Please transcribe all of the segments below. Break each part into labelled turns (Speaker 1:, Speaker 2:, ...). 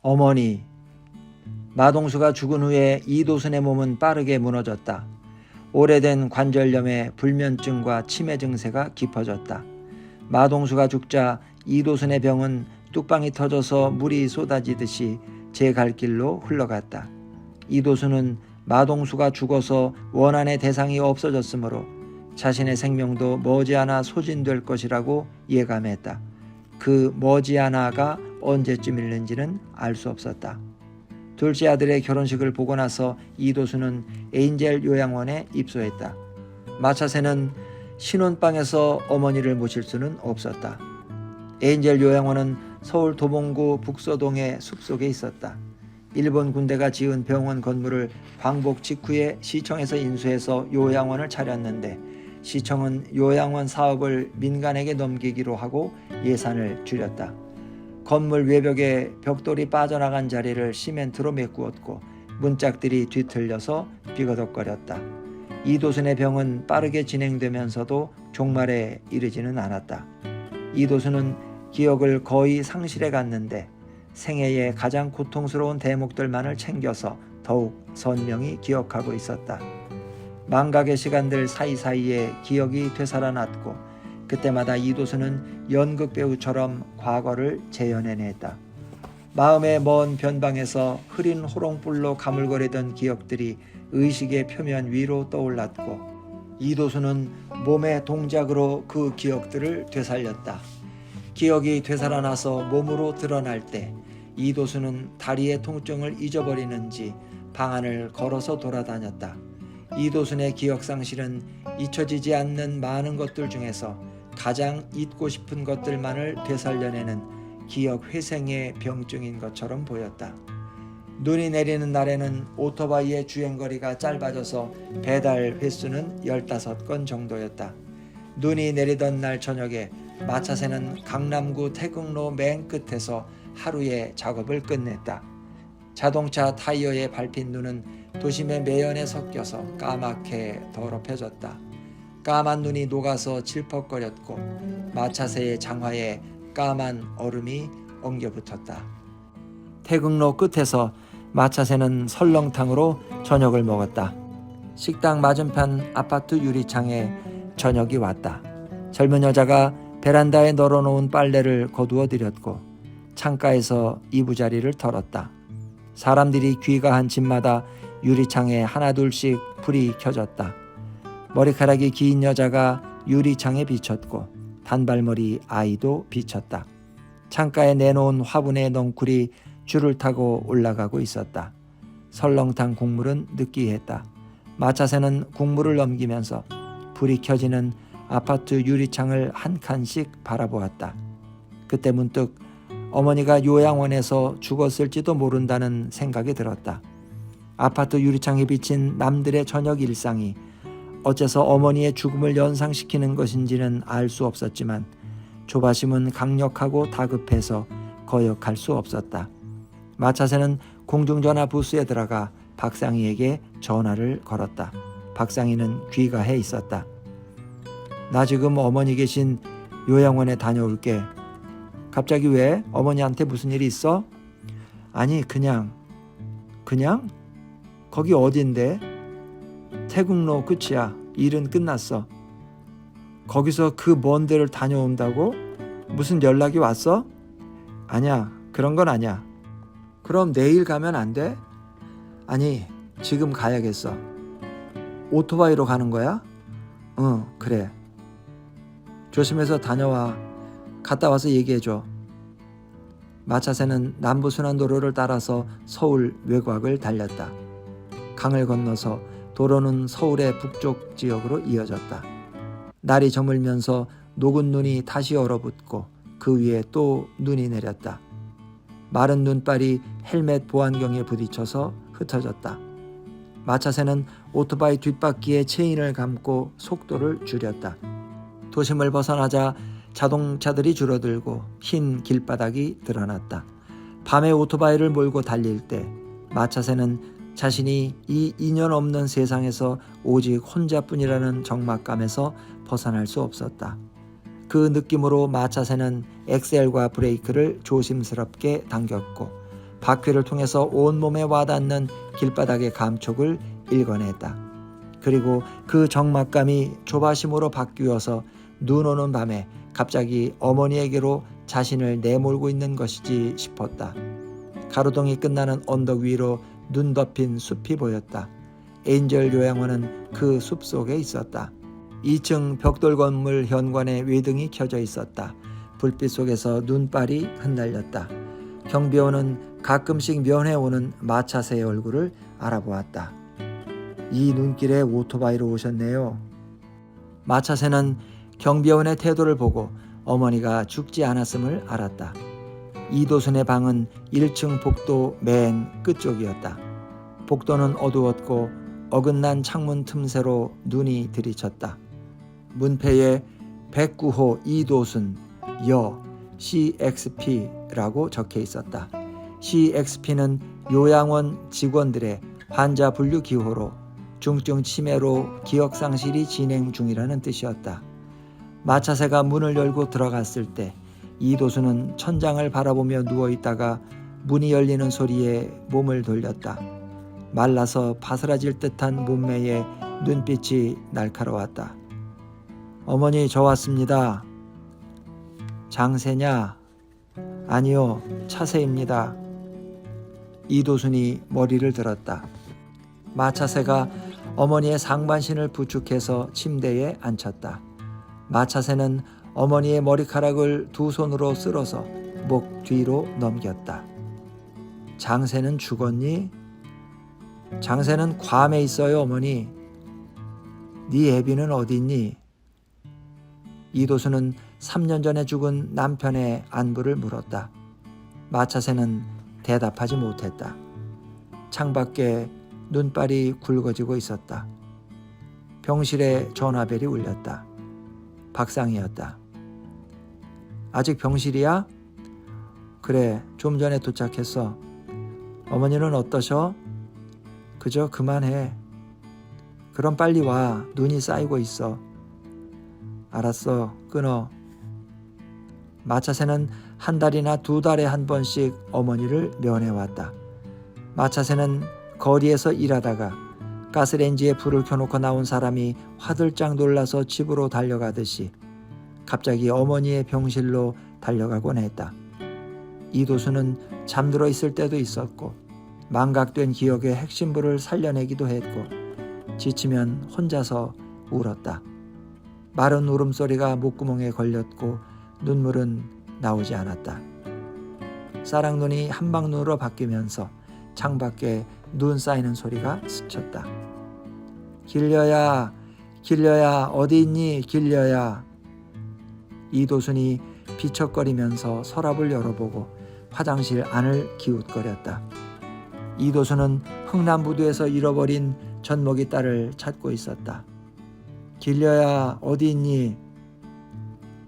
Speaker 1: 어머니. 마동수가 죽은 후에 이도순의 몸은 빠르게 무너졌다. 오래된 관절염에 불면증과 치매 증세가 깊어졌다. 마동수가 죽자 이도순의 병은 뚝방이 터져서 물이 쏟아지듯이 제 갈 길로 흘러갔다. 이도순은 마동수가 죽어서 원한의 대상이 없어졌으므로 자신의 생명도 머지않아 소진될 것이라고 예감했다. 그 머지않아가 언제쯤일는지는 알 수 없었다. 둘째 아들의 결혼식을 보고 나서 이도수는 에인젤 요양원에 입소했다. 마차새는 신혼방에서 어머니를 모실 수는 없었다. 에인젤 요양원은 서울 도봉구 북서동의 숲속에 있었다. 일본 군대가 지은 병원 건물을 광복 직후에 시청에서 인수해서 요양원을 차렸는데 시청은 요양원 사업을 민간에게 넘기기로 하고 예산을 줄였다. 건물 외벽에 벽돌이 빠져나간 자리를 시멘트로 메꾸었고 문짝들이 뒤틀려서 비거덕거렸다. 이도순의 병은 빠르게 진행되면서도 종말에 이르지는 않았다. 이도순은 기억을 거의 상실해 갔는데 생애의 가장 고통스러운 대목들만을 챙겨서 더욱 선명히 기억하고 있었다. 망각의 시간들 사이사이에 기억이 되살아났고 그때마다 이도수는 연극배우처럼 과거를 재현해냈다. 마음의 먼 변방에서 흐린 호롱불로 가물거리던 기억들이 의식의 표면 위로 떠올랐고 이도수는 몸의 동작으로 그 기억들을 되살렸다. 기억이 되살아나서 몸으로 드러날 때 이도수는 다리의 통증을 잊어버리는지 방안을 걸어서 돌아다녔다. 이도순의 기억상실은 잊혀지지 않는 많은 것들 중에서 가장 잊고 싶은 것들만을 되살려내는 기억 회생의 병증인 것처럼 보였다. 눈이 내리는 날에는 오토바이의 주행거리가 짧아져서 배달 횟수는 15건 정도였다. 눈이 내리던 날 저녁에 마차새는 강남구 태극로 맨 끝에서 하루의 작업을 끝냈다. 자동차 타이어에 밟힌 눈은 도심의 매연에 섞여서 까맣게 더럽혀졌다. 까만 눈이 녹아서 질퍽거렸고 마차새의 장화에 까만 얼음이 엉겨붙었다. 태극로 끝에서 마차새는 설렁탕으로 저녁을 먹었다. 식당 맞은편 아파트 유리창에 저녁이 왔다. 젊은 여자가 베란다에 널어놓은 빨래를 거두어 드렸고 창가에서 이부자리를 털었다. 사람들이 귀가한 집마다 유리창에 하나둘씩 불이 켜졌다. 머리카락이 긴 여자가 유리창에 비쳤고 단발머리 아이도 비쳤다. 창가에 내놓은 화분의 넝쿨이 줄을 타고 올라가고 있었다. 설렁탕 국물은 느끼했다. 마차새는 국물을 넘기면서 불이 켜지는 아파트 유리창을 한 칸씩 바라보았다. 그때 문득 어머니가 요양원에서 죽었을지도 모른다는 생각이 들었다. 아파트 유리창에 비친 남들의 저녁 일상이 어째서 어머니의 죽음을 연상시키는 것인지는 알 수 없었지만 조바심은 강력하고 다급해서 거역할 수 없었다. 마차새는 공중전화 부스에 들어가 박상희에게 전화를 걸었다. 박상희는 귀가해 있었다. 나 지금 어머니 계신 요양원에 다녀올게. 갑자기 왜? 어머니한테 무슨 일이 있어? 아니 그냥? 거기 어딘데? 태국로 끝이야. 일은 끝났어. 거기서 그 먼 데를 다녀온다고? 무슨 연락이 왔어? 아니야, 그런 건 아니야. 그럼 내일 가면 안 돼? 아니, 지금 가야겠어. 오토바이로 가는 거야? 응, 그래. 조심해서 다녀와. 갔다 와서 얘기해줘. 마차새는 남부순환도로를 따라서 서울 외곽을 달렸다. 강을 건너서 도로는 서울의 북쪽 지역으로 이어졌다. 날이 저물면서 녹은 눈이 다시 얼어붙고 그 위에 또 눈이 내렸다. 마른 눈발이 헬멧 보안경에 부딪혀서 흩어졌다. 마차새는 오토바이 뒷바퀴에 체인을 감고 속도를 줄였다. 도심을 벗어나자 자동차들이 줄어들고 흰 길바닥이 드러났다. 밤에 오토바이를 몰고 달릴 때 마차새는 자신이 이 인연 없는 세상에서 오직 혼자뿐이라는 적막감에서 벗어날 수 없었다. 그 느낌으로 마차새는 엑셀과 브레이크를 조심스럽게 당겼고 바퀴를 통해서 온몸에 와닿는 길바닥의 감촉을 읽어냈다. 그리고 그 적막감이 조바심으로 바뀌어서 눈 오는 밤에 갑자기 어머니에게로 자신을 내몰고 있는 것이지 싶었다. 가로등이 끝나는 언덕 위로 눈 덮인 숲이 보였다. 엔젤 요양원은 그 숲 속에 있었다. 2층 벽돌 건물 현관에 외등이 켜져 있었다. 불빛 속에서 눈발이 흩날렸다. 경비원은 가끔씩 면회오는 마차새의 얼굴을 알아보았다. 이 눈길에 오토바이로 오셨네요. 마차새는 경비원의 태도를 보고 어머니가 죽지 않았음을 알았다. 이도순의 방은 1층 복도 맨 끝쪽이었다. 복도는 어두웠고 어긋난 창문 틈새로 눈이 들이쳤다. 문패에 109호 이도순 여 CXP라고 적혀 있었다. CXP는 요양원 직원들의 환자 분류 기호로 중증 치매로 기억상실이 진행 중이라는 뜻이었다. 마차새가 문을 열고 들어갔을 때 이도순은 천장을 바라보며 누워있다가 문이 열리는 소리에 몸을 돌렸다. 말라서 바스라질 듯한 몸매에 눈빛이 날카로웠다. 어머니, 저 왔습니다. 장새냐? 아니요, 차새입니다. 이도순이 머리를 들었다. 마차새가 어머니의 상반신을 부축해서 침대에 앉혔다. 마차새는 어머니의 머리카락을 두 손으로 쓸어서 목 뒤로 넘겼다. 장새는 죽었니? 장새는 괌에 있어요, 어머니. 네 애비는 어디 있니? 이도순은 3년 전에 죽은 남편의 안부를 물었다. 마차새는 대답하지 못했다. 창밖에 눈발이 굵어지고 있었다. 병실에 전화벨이 울렸다. 박상이었다. 아직 병실이야? 그래, 좀 전에 도착했어. 어머니는 어떠셔? 그저 그만해. 그럼 빨리 와. 눈이 쌓이고 있어. 알았어. 끊어. 마차새는 한 달이나 두 달에 한 번씩 어머니를 면회왔다. 마차새는 거리에서 일하다가 가스레인지에 불을 켜놓고 나온 사람이 화들짝 놀라서 집으로 달려가듯이 갑자기 어머니의 병실로 달려가곤 했다. 이도순은 잠들어 있을 때도 있었고 망각된 기억의 핵심부를 살려내기도 했고 지치면 혼자서 울었다. 마른 울음소리가 목구멍에 걸렸고 눈물은 나오지 않았다. 쌀랑눈이 한방눈으로 바뀌면서 창밖에 눈 쌓이는 소리가 스쳤다. 길려야, 길려야, 어디 있니, 길려야. 이도순이 비척거리면서 서랍을 열어보고 화장실 안을 기웃거렸다. 이도순은 흥남부두에서 잃어버린 젖먹이 딸을 찾고 있었다. 길려야, 어디 있니?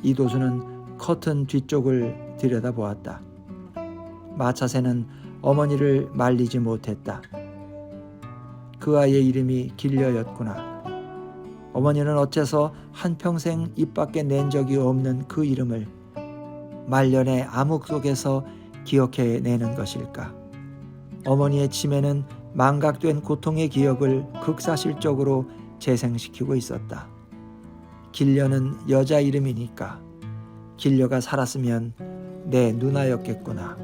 Speaker 1: 이도순은 커튼 뒤쪽을 들여다보았다. 마차새는 어머니를 말리지 못했다. 그 아이의 이름이 길려였구나. 어머니는 어째서 한평생 입 밖에 낸 적이 없는 그 이름을 말년의 암흑 속에서 기억해내는 것일까? 어머니의 치매는 망각된 고통의 기억을 극사실적으로 재생시키고 있었다. 길려는 여자 이름이니까 길려가 살았으면 내 누나였겠구나.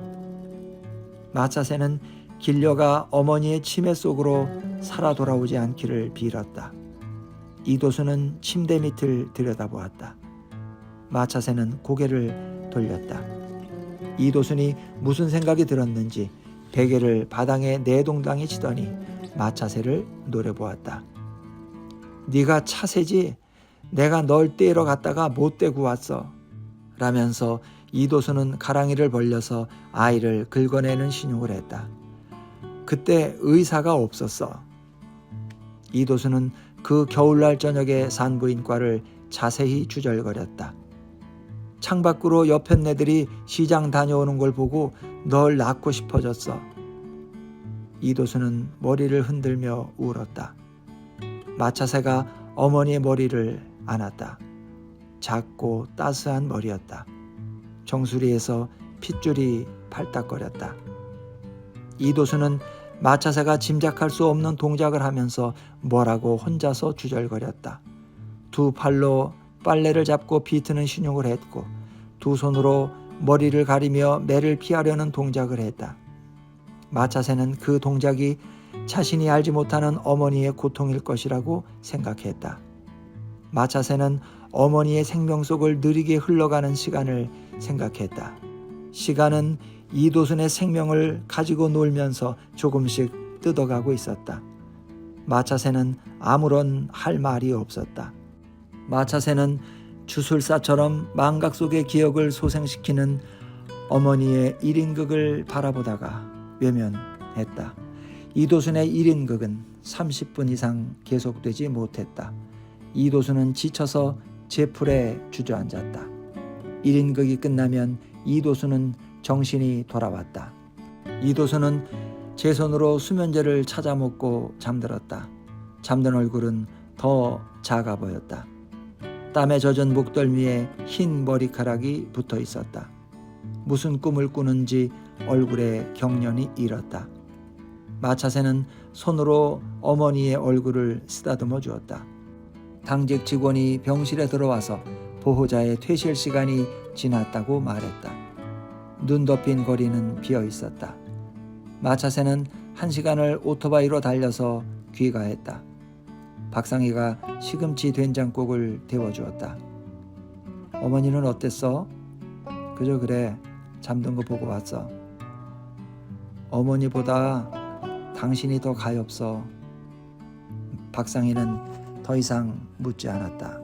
Speaker 1: 마차새는 길려가 어머니의 치매 속으로 살아 돌아오지 않기를 빌었다. 이도순은 침대 밑을 들여다보았다. 마차새는 고개를 돌렸다. 이도순이 무슨 생각이 들었는지 베개를 바닥에 내동당히 치더니 마차새를 노려보았다. 네가 차새지? 내가 널 떼러 갔다가 못 떼고 왔어. 라면서 이도순은 가랑이를 벌려서 아이를 긁어내는 신용을 했다. 그때 의사가 없었어. 이도순은 그 겨울날 저녁에 산부인과를 자세히 주절거렸다. 창밖으로 여편네들이 시장 다녀오는 걸 보고 널 낳고 싶어졌어. 이도순은 머리를 흔들며 울었다. 마차새가 어머니의 머리를 안았다. 작고 따스한 머리였다. 정수리에서 핏줄이 팔딱거렸다. 이도수는 마차새가 짐작할 수 없는 동작을 하면서 뭐라고 혼자서 주절거렸다. 두 팔로 빨래를 잡고 비트는 신용을 했고 두 손으로 머리를 가리며 매를 피하려는 동작을 했다. 마차새는 그 동작이 자신이 알지 못하는 어머니의 고통일 것이라고 생각했다. 마차새는 어머니의 생명속을 느리게 흘러가는 시간을 생각했다. 시간은 이도순의 생명을 가지고 놀면서 조금씩 뜯어가고 있었다. 마차새는 아무런 할 말이 없었다. 마차새는 주술사처럼 망각 속의 기억을 소생시키는 어머니의 1인극을 바라보다가 외면했다. 이도순의 1인극은 30분 이상 계속되지 못했다. 이도순은 지쳐서 제풀에 주저앉았다. 1인극이 끝나면 이도순은 정신이 돌아왔다. 이도순은 제 손으로 수면제를 찾아 먹고 잠들었다. 잠든 얼굴은 더 작아 보였다. 땀에 젖은 목덜미에 흰 머리카락이 붙어 있었다. 무슨 꿈을 꾸는지 얼굴에 경련이 일었다. 마차새는 손으로 어머니의 얼굴을 쓰다듬어 주었다. 당직 직원이 병실에 들어와서 보호자의 퇴실 시간이 지났다고 말했다. 눈 덮인 거리는 비어 있었다. 마차새는 1시간을 오토바이로 달려서 귀가했다. 박상희가 시금치 된장국을 데워주었다. 어머니는 어땠어? 그저 그래. 잠든 거 보고 왔어. 어머니보다 당신이 더 가엾어. 박상희는 더 이상 묻지 않았다.